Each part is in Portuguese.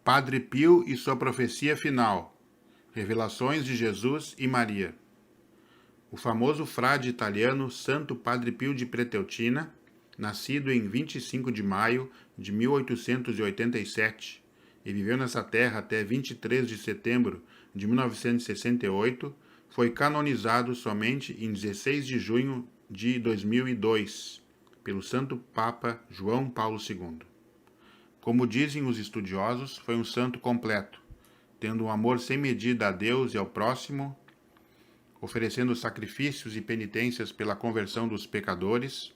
Padre Pio e sua profecia final. Revelações de Jesus e Maria. O famoso frade italiano Santo Padre Pio de Preteltina, nascido em 25 de maio de 1887 e viveu nessa terra até 23 de setembro de 1968, foi canonizado somente em 16 de junho de 2002 pelo Santo Papa João Paulo II. Como dizem os estudiosos, foi um santo completo, tendo um amor sem medida a Deus e ao próximo, oferecendo sacrifícios e penitências pela conversão dos pecadores,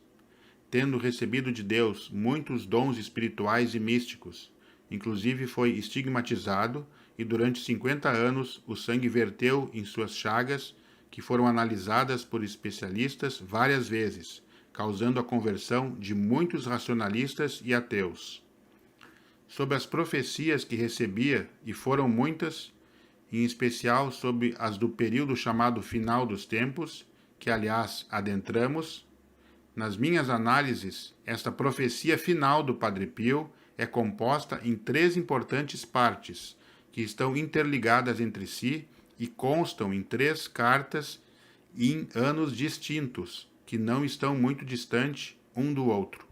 tendo recebido de Deus muitos dons espirituais e místicos. Inclusive foi estigmatizado e durante 50 anos o sangue verteu em suas chagas, que foram analisadas por especialistas várias vezes, causando a conversão de muitos racionalistas e ateus. Sob as profecias que recebia, e foram muitas, em especial sobre as do período chamado final dos tempos, que aliás adentramos, nas minhas análises, esta profecia final do Padre Pio é composta em 3 importantes partes, que estão interligadas entre si e constam em 3 cartas em anos distintos, que não estão muito distantes um do outro.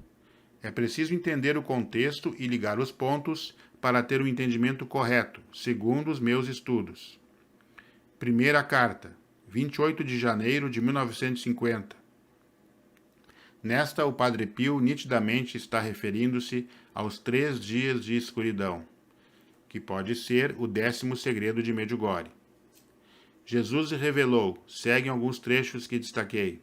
É preciso entender o contexto e ligar os pontos para ter um entendimento correto, segundo os meus estudos. Primeira carta, 28 de janeiro de 1950. Nesta, o Padre Pio nitidamente está referindo-se aos 3 dias de escuridão, que pode ser o 10º segredo de Medjugorje. Jesus revelou, seguem alguns trechos que destaquei.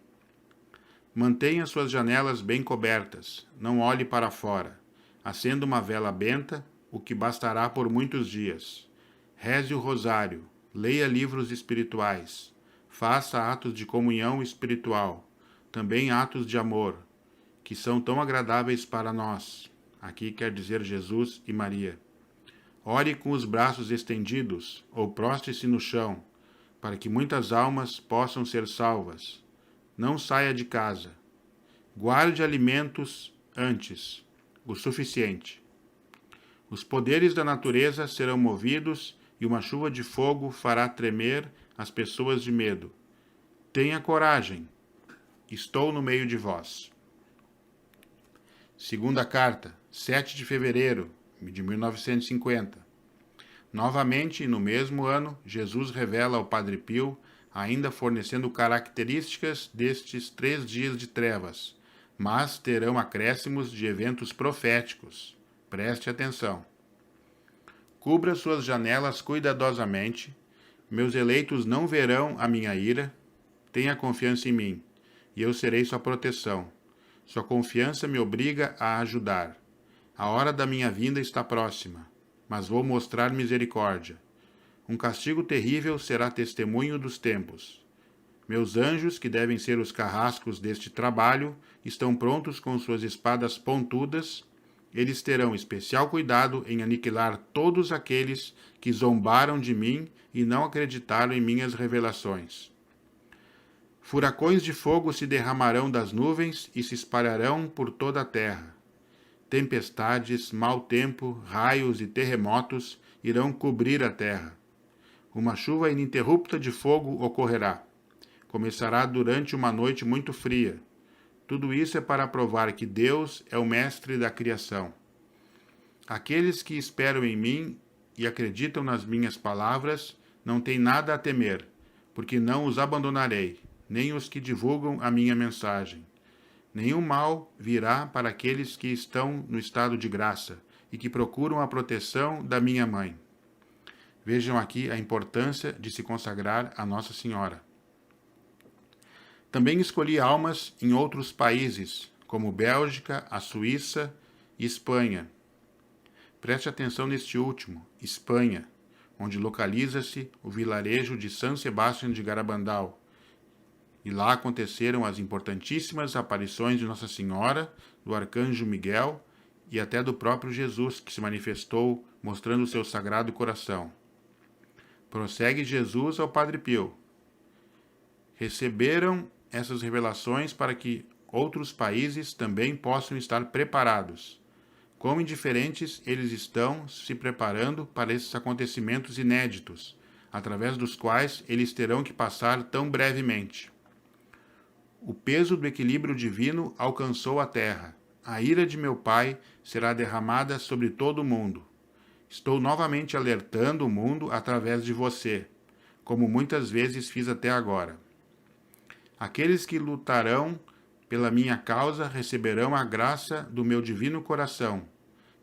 Mantenha suas janelas bem cobertas, não olhe para fora. Acenda uma vela benta, o que bastará por muitos dias. Reze o rosário, leia livros espirituais, faça atos de comunhão espiritual, também atos de amor, que são tão agradáveis para nós. Aqui quer dizer Jesus e Maria. Ore com os braços estendidos, ou prostre-se no chão, para que muitas almas possam ser salvas. Não saia de casa. Guarde alimentos antes, o suficiente. Os poderes da natureza serão movidos e uma chuva de fogo fará tremer as pessoas de medo. Tenha coragem. Estou no meio de vós. Segunda carta, 7 de fevereiro de 1950. Novamente, no mesmo ano, Jesus revela ao Padre Pio, ainda fornecendo características destes 3 dias de trevas, mas terão acréscimos de eventos proféticos. Preste atenção. Cubra suas janelas cuidadosamente. Meus eleitos não verão a minha ira. Tenha confiança em mim, e eu serei sua proteção. Sua confiança me obriga a ajudar. A hora da minha vinda está próxima, mas vou mostrar misericórdia. Um castigo terrível será testemunho dos tempos. Meus anjos, que devem ser os carrascos deste trabalho, estão prontos com suas espadas pontudas. Eles terão especial cuidado em aniquilar todos aqueles que zombaram de mim e não acreditaram em minhas revelações. Furacões de fogo se derramarão das nuvens e se espalharão por toda a terra. Tempestades, mau tempo, raios e terremotos irão cobrir a terra. Uma chuva ininterrupta de fogo ocorrerá. Começará durante uma noite muito fria. Tudo isso é para provar que Deus é o mestre da criação. Aqueles que esperam em mim e acreditam nas minhas palavras não têm nada a temer, porque não os abandonarei, nem os que divulgam a minha mensagem. Nenhum mal virá para aqueles que estão no estado de graça e que procuram a proteção da minha mãe. Vejam aqui a importância de se consagrar a Nossa Senhora. Também escolhi almas em outros países, como Bélgica, a Suíça e Espanha. Preste atenção neste último, Espanha, onde localiza-se o vilarejo de San Sebastián de Garabandal. E lá aconteceram as importantíssimas aparições de Nossa Senhora, do Arcanjo Miguel e até do próprio Jesus, que se manifestou mostrando o seu sagrado coração. Prossegue Jesus ao Padre Pio. Receberam essas revelações para que outros países também possam estar preparados. Quão indiferentes eles estão se preparando para esses acontecimentos inéditos, através dos quais eles terão que passar tão brevemente. O peso do equilíbrio divino alcançou a terra. A ira de meu Pai será derramada sobre todo o mundo. Estou novamente alertando o mundo através de você, como muitas vezes fiz até agora. Aqueles que lutarão pela minha causa receberão a graça do meu divino coração,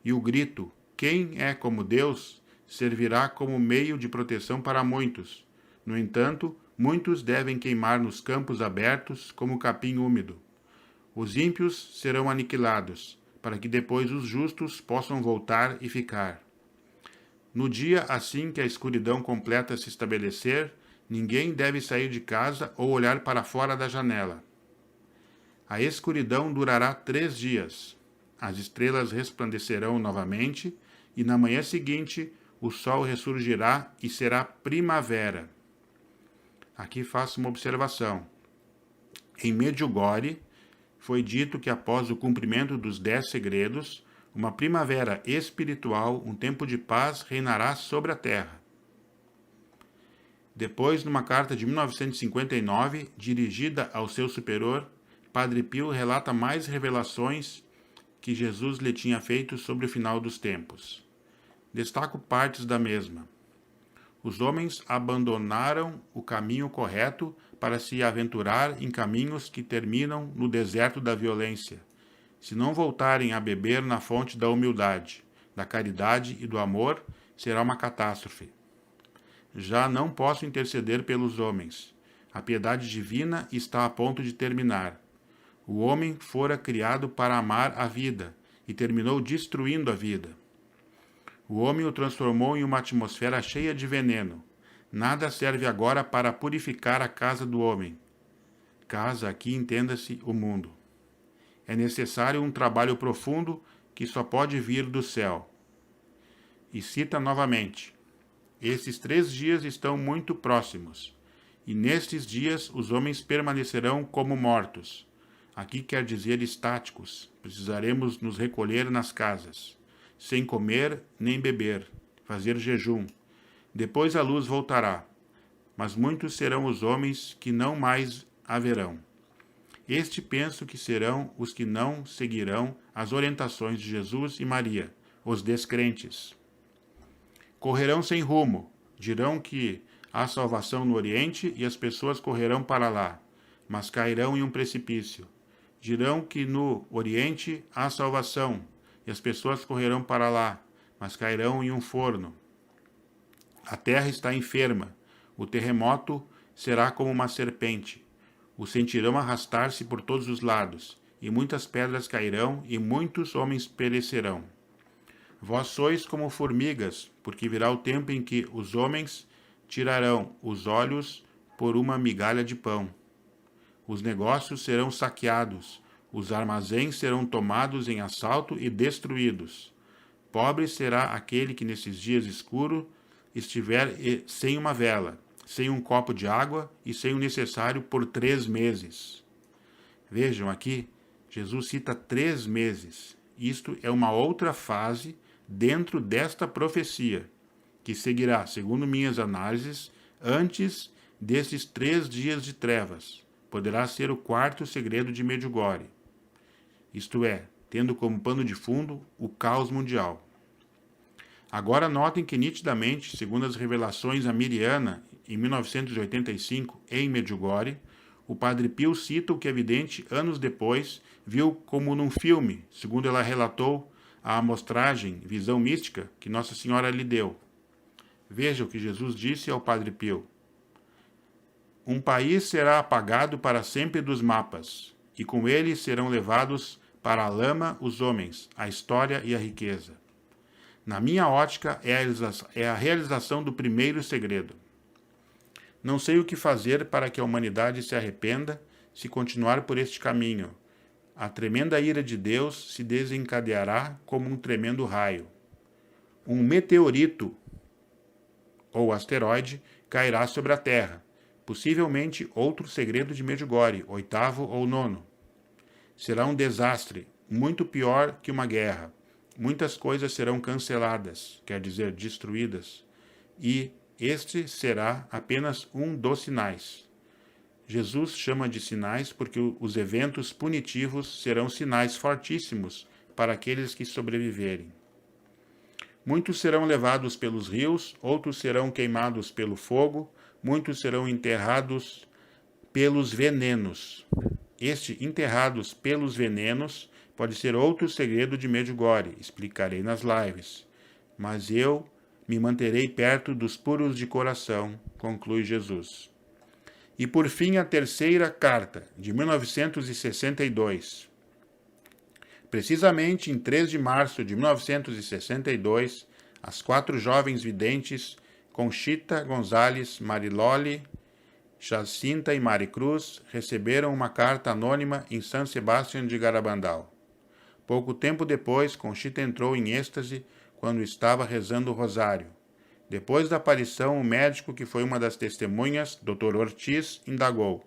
e o grito, quem é como Deus, servirá como meio de proteção para muitos. No entanto, muitos devem queimar nos campos abertos como capim úmido. Os ímpios serão aniquilados, para que depois os justos possam voltar e ficar. No dia assim que a escuridão completa se estabelecer, ninguém deve sair de casa ou olhar para fora da janela. A escuridão durará 3 dias. As estrelas resplandecerão novamente, e na manhã seguinte o sol ressurgirá e será primavera. Aqui faço uma observação. Em Medjugorje, foi dito que após o cumprimento dos 10 segredos, uma primavera espiritual, um tempo de paz, reinará sobre a terra. Depois, numa carta de 1959, dirigida ao seu superior, Padre Pio relata mais revelações que Jesus lhe tinha feito sobre o final dos tempos. Destaco partes da mesma. Os homens abandonaram o caminho correto para se aventurar em caminhos que terminam no deserto da violência. Se não voltarem a beber na fonte da humildade, da caridade e do amor, será uma catástrofe. Já não posso interceder pelos homens. A piedade divina está a ponto de terminar. O homem fora criado para amar a vida e terminou destruindo a vida. O homem o transformou em uma atmosfera cheia de veneno. Nada serve agora para purificar a casa do homem. Casa, aqui entenda-se o mundo. É necessário um trabalho profundo que só pode vir do céu. E cita novamente: esses 3 dias estão muito próximos, e nestes dias os homens permanecerão como mortos. Aqui quer dizer estáticos. Precisaremos nos recolher nas casas, sem comer nem beber, fazer jejum. Depois a luz voltará, mas muitos serão os homens que não mais haverão. Este penso que serão os que não seguirão as orientações de Jesus e Maria, os descrentes. Correrão sem rumo, dirão que há salvação no Oriente e as pessoas correrão para lá, mas cairão em um precipício. Dirão que no Oriente há salvação e as pessoas correrão para lá, mas cairão em um forno. A terra está enferma, o terremoto será como uma serpente. O sentirão arrastar-se por todos os lados, e muitas pedras cairão, e muitos homens perecerão. Vós sois como formigas, porque virá o tempo em que os homens tirarão os olhos por uma migalha de pão. Os negócios serão saqueados, os armazéns serão tomados em assalto e destruídos. Pobre será aquele que nesses dias escuros estiver sem uma vela, sem um copo de água e sem o necessário por 3 meses. Vejam aqui, Jesus cita 3 meses. Isto é uma outra fase dentro desta profecia, que seguirá, segundo minhas análises, antes desses 3 dias de trevas. Poderá ser o 4º segredo de Medjugorje. Isto é, tendo como pano de fundo o caos mundial. Agora notem que nitidamente, segundo as revelações a Miriana, em 1985, em Medjugorje, o Padre Pio cita o que é evidente anos depois viu como num filme, segundo ela relatou a amostragem, visão mística, que Nossa Senhora lhe deu. Veja o que Jesus disse ao Padre Pio. Um país será apagado para sempre dos mapas, e com ele serão levados para a lama os homens, a história e a riqueza. Na minha ótica, é a realização do primeiro segredo. Não sei o que fazer para que a humanidade se arrependa se continuar por este caminho. A tremenda ira de Deus se desencadeará como um tremendo raio. Um meteorito ou asteroide cairá sobre a Terra, possivelmente outro segredo de Medjugorje, 8º ou 9º. Será um desastre, muito pior que uma guerra. muitas coisas serão canceladas, quer dizer, destruídas, e este será apenas um dos sinais. Jesus chama de sinais porque os eventos punitivos serão sinais fortíssimos para aqueles que sobreviverem. Muitos serão levados pelos rios, outros serão queimados pelo fogo, muitos serão enterrados pelos venenos. Este enterrados pelos venenos pode ser outro segredo de Medjugorje, explicarei nas lives. Mas eu me manterei perto dos puros de coração, conclui Jesus. E por fim a terceira carta, de 1962. Precisamente em 3 de março de 1962, as 4 jovens videntes, Conchita Gonzalez, Mariloli, Jacinta e Maricruz, receberam uma carta anônima em San Sebastián de Garabandal. Pouco tempo depois, Conchita entrou em êxtase quando estava rezando o rosário. Depois da aparição, o médico, que foi uma das testemunhas, Dr. Ortiz, indagou: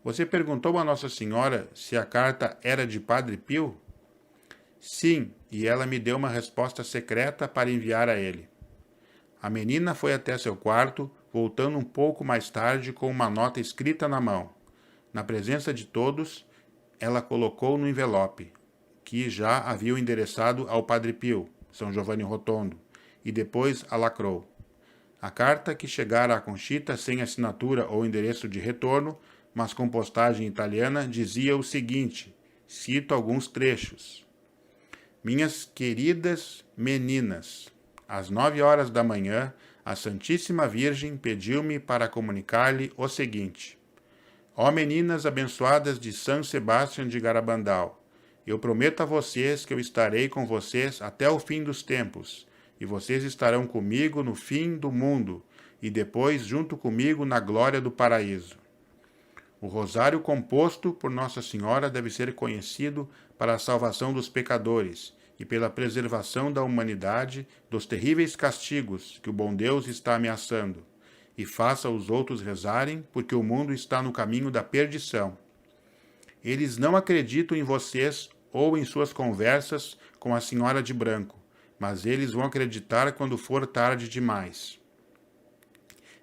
"Você perguntou a Nossa Senhora se a carta era de Padre Pio?" "Sim, e ela me deu uma resposta secreta para enviar a ele." A menina foi até seu quarto, voltando um pouco mais tarde com uma nota escrita na mão. Na presença de todos, ela colocou no envelope, que já havia endereçado ao Padre Pio, São Giovanni Rotondo, e depois a lacrou. A carta, que chegara a Conchita sem assinatura ou endereço de retorno, mas com postagem italiana, dizia o seguinte, cito alguns trechos: "Minhas queridas meninas, às 9 horas da manhã, a Santíssima Virgem pediu-me para comunicar-lhe o seguinte: Ó meninas abençoadas de San Sebastián de Garabandal, eu prometo a vocês que eu estarei com vocês até o fim dos tempos, e vocês estarão comigo no fim do mundo, e depois junto comigo na glória do paraíso. O rosário composto por Nossa Senhora deve ser conhecido para a salvação dos pecadores e pela preservação da humanidade dos terríveis castigos que o bom Deus está ameaçando, e faça os outros rezarem, porque o mundo está no caminho da perdição. Eles não acreditam em vocês ou em suas conversas com a Senhora de Branco, mas eles vão acreditar quando for tarde demais.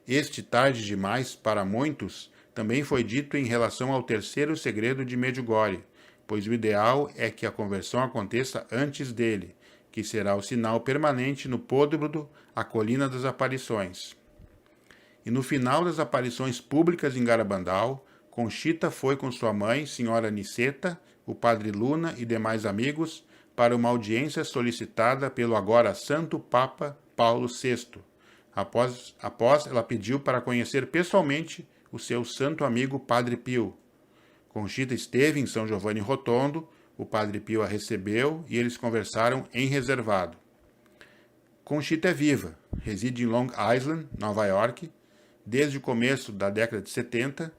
Este tarde demais, para muitos, também foi dito em relação ao terceiro segredo de Medjugorje, pois o ideal é que a conversão aconteça antes dele, que será o sinal permanente no Podbrudo, a colina das aparições. E no final das aparições públicas em Garabandal, Conchita foi com sua mãe, Senhora Niceta, o Padre Luna e demais amigos, para uma audiência solicitada pelo agora Santo Papa Paulo VI. Após ela pediu para conhecer pessoalmente o seu santo amigo Padre Pio. Conchita esteve em São Giovanni Rotondo, o Padre Pio a recebeu e eles conversaram em reservado. Conchita é viva, reside em Long Island, Nova York, desde o começo da década de 70,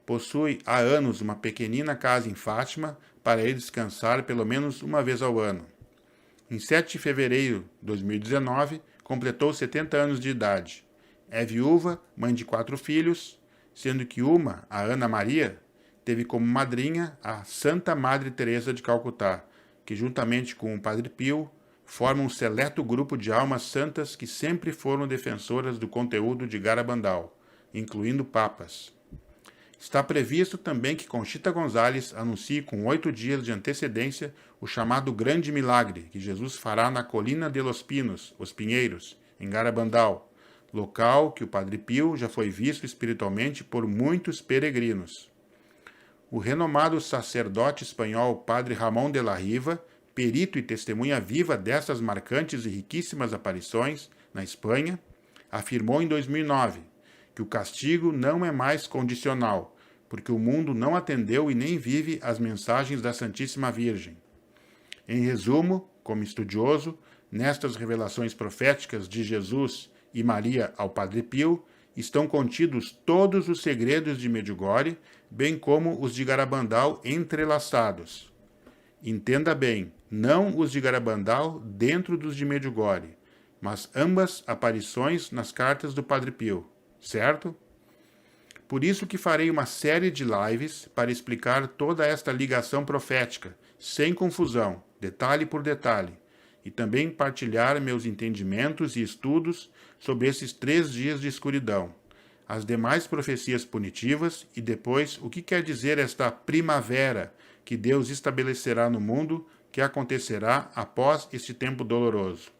possui há anos uma pequenina casa em Fátima para ir descansar pelo menos uma vez ao ano. Em 7 de fevereiro de 2019, completou 70 anos de idade. É viúva, mãe de 4 filhos, sendo que uma, a Ana Maria, teve como madrinha a Santa Madre Teresa de Calcutá, que juntamente com o Padre Pio, forma um seleto grupo de almas santas que sempre foram defensoras do conteúdo de Garabandal, incluindo papas. Está previsto também que Conchita Gonzalez anuncie com 8 dias de antecedência o chamado Grande Milagre que Jesus fará na Colina de los Pinos, os Pinheiros, em Garabandal, local que o Padre Pio já foi visto espiritualmente por muitos peregrinos. O renomado sacerdote espanhol Padre Ramón de la Riva, perito e testemunha viva dessas marcantes e riquíssimas aparições na Espanha, afirmou em 2009 que o castigo não é mais condicional, porque o mundo não atendeu e nem vive as mensagens da Santíssima Virgem. Em resumo, como estudioso, nestas revelações proféticas de Jesus e Maria ao Padre Pio, estão contidos todos os segredos de Medjugorje, bem como os de Garabandal entrelaçados. Entenda bem, não os de Garabandal dentro dos de Medjugorje, mas ambas aparições nas cartas do Padre Pio, certo? Por isso que farei uma série de lives para explicar toda esta ligação profética, sem confusão, detalhe por detalhe, e também partilhar meus entendimentos e estudos sobre esses 3 dias de escuridão, as demais profecias punitivas e depois o que quer dizer esta primavera que Deus estabelecerá no mundo, que acontecerá após este tempo doloroso.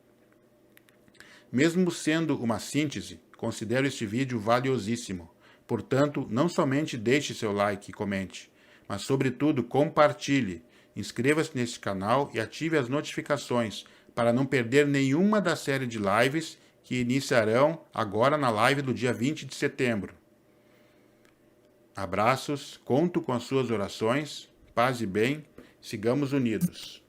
Mesmo sendo uma síntese, considero este vídeo valiosíssimo. Portanto, não somente deixe seu like e comente, mas sobretudo compartilhe. Inscreva-se neste canal e ative as notificações para não perder nenhuma da série de lives que iniciarão agora na live do dia 20 de setembro. Abraços, conto com as suas orações, paz e bem, sigamos unidos.